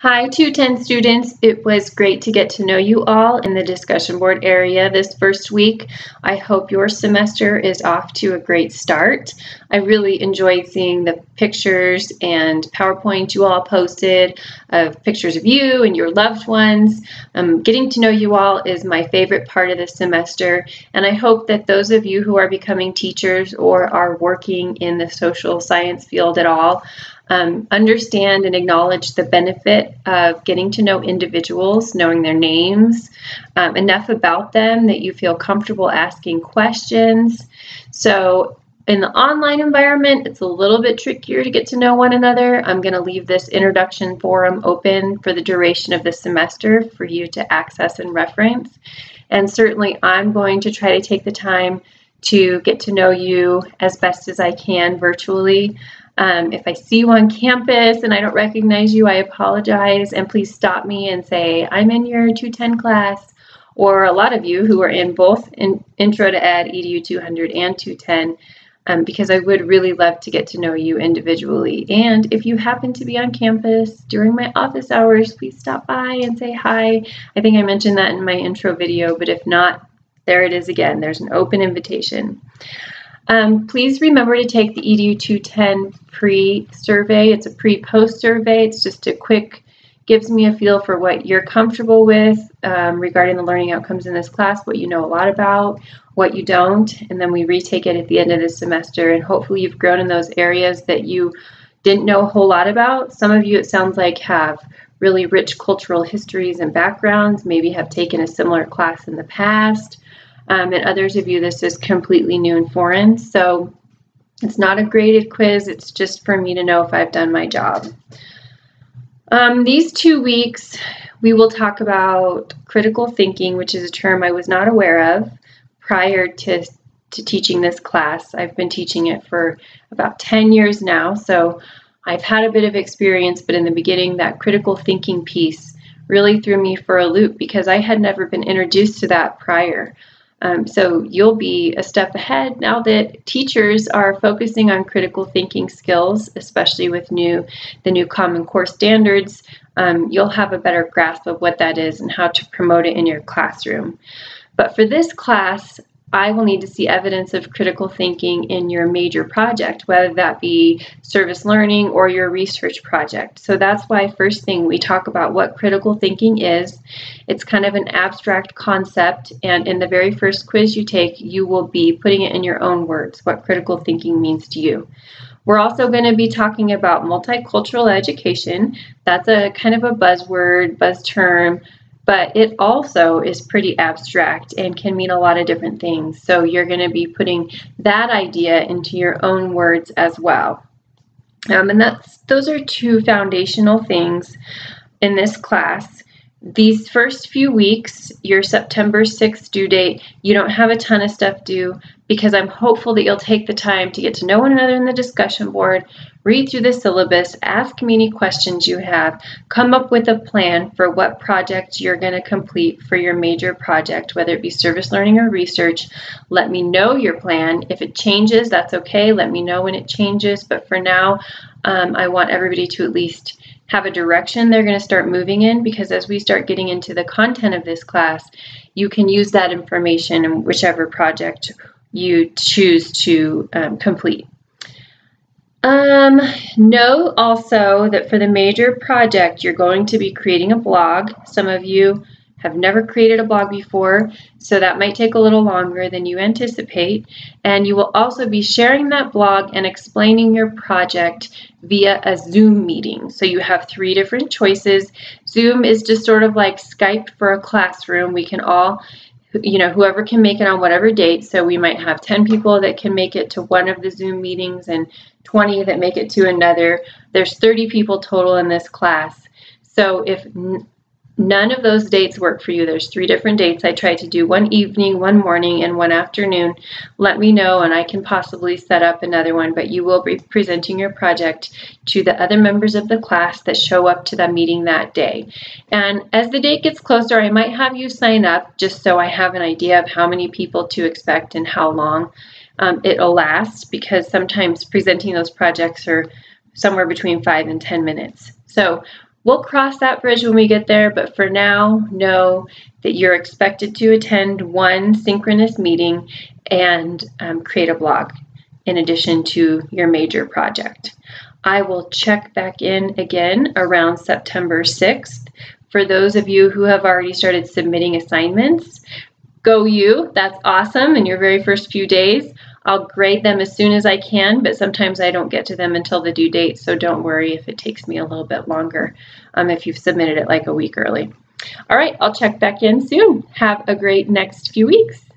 Hi, 210 students. It was great to get to know you all in the discussion board area this first week. I hope your semester is off to a great start. I really enjoyed seeing the pictures and PowerPoint you all posted of pictures of you and your loved ones. Getting to know you all is my favorite part of the semester, and I hope that those of you who are becoming teachers or are working in the social science field at all understand and acknowledge the benefit of getting to know individuals, knowing their names, enough about them that you feel comfortable asking questions. So in the online environment, it's a little bit trickier to get to know one another. I'm going to leave this introduction forum open for the duration of the semester for you to access and reference. And certainly I'm going to try to take the time to get to know you as best as I can virtually. If I see you on campus and I don't recognize you, I apologize, and please stop me and say, I'm in your 210 class, or a lot of you who are in both Intro to Ed, EDU 200 and 210, because I would really love to get to know you individually. And if you happen to be on campus during my office hours, please stop by and say hi. I think I mentioned that in my intro video, but if not, there it is again. There's an open invitation. Please remember to take the EDU 210 pre-survey. It's a pre-post survey. It's just a quick, gives me a feel for what you're comfortable with regarding the learning outcomes in this class, what you know a lot about, what you don't, and then we retake it at the end of the semester, and hopefully you've grown in those areas that you didn't know a whole lot about. Some of you, it sounds like, have really rich cultural histories and backgrounds, maybe have taken a similar class in the past. And others of you, this is completely new and foreign. So it's not a graded quiz. It's just for me to know if I've done my job. These 2 weeks, we will talk about critical thinking, which is a term I was not aware of prior to teaching this class. I've been teaching it for about 10 years now, so I've had a bit of experience, but in the beginning, that critical thinking piece really threw me for a loop because I had never been introduced to that prior. So you'll be a step ahead now that teachers are focusing on critical thinking skills, especially with the new Common Core standards. You'll have a better grasp of what that is and how to promote it in your classroom. But for this class, I will need to see evidence of critical thinking in your major project, whether that be service learning or your research project. So that's why first thing we talk about what critical thinking is. It's kind of an abstract concept, and in the very first quiz you take, you will be putting it in your own words, what critical thinking means to you. We're also going to be talking about multicultural education. That's a kind of a buzzword, buzz term, but it also is pretty abstract and can mean a lot of different things. So you're going to be putting that idea into your own words as well. And those are two foundational things in this class. These first few weeks, your September 6th due date, you don't have a ton of stuff due because I'm hopeful that you'll take the time to get to know one another in the discussion board, read through the syllabus, ask me any questions you have, come up with a plan for what project you're going to complete for your major project, whether it be service learning or research. Let me know your plan. If it changes, that's okay. Let me know when it changes. But for now, I want everybody to at least have a direction they're going to start moving in, because as we start getting into the content of this class, you can use that information in whichever project you choose to complete. Know also that for the major project, you're going to be creating a blog. Some of you have never created a blog before, so that might take a little longer than you anticipate. And you will also be sharing that blog and explaining your project via a Zoom meeting. So you have 3 different choices. Zoom is just sort of like Skype for a classroom. We can all, whoever can make it on whatever date. So we might have 10 people that can make it to one of the Zoom meetings and 20 that make it to another. There's 30 people total in this class. So if none of those dates work for you, there's 3 different dates. I try to do one evening, one morning, and one afternoon. Let me know and I can possibly set up another one, but you will be presenting your project to the other members of the class that show up to the meeting that day. And as the date gets closer, I might have you sign up just so I have an idea of how many people to expect and how long it'll last, because sometimes presenting those projects are somewhere between 5 and 10 minutes. So we'll cross that bridge when we get there, but for now, know that you're expected to attend one synchronous meeting and create a blog in addition to your major project. I will check back in again around September 6th. For those of you who have already started submitting assignments, go you, that's awesome in your very first few days. I'll grade them as soon as I can, but sometimes I don't get to them until the due date, so don't worry if it takes me a little bit longer if you've submitted it like a week early. All right, I'll check back in soon. Have a great next few weeks.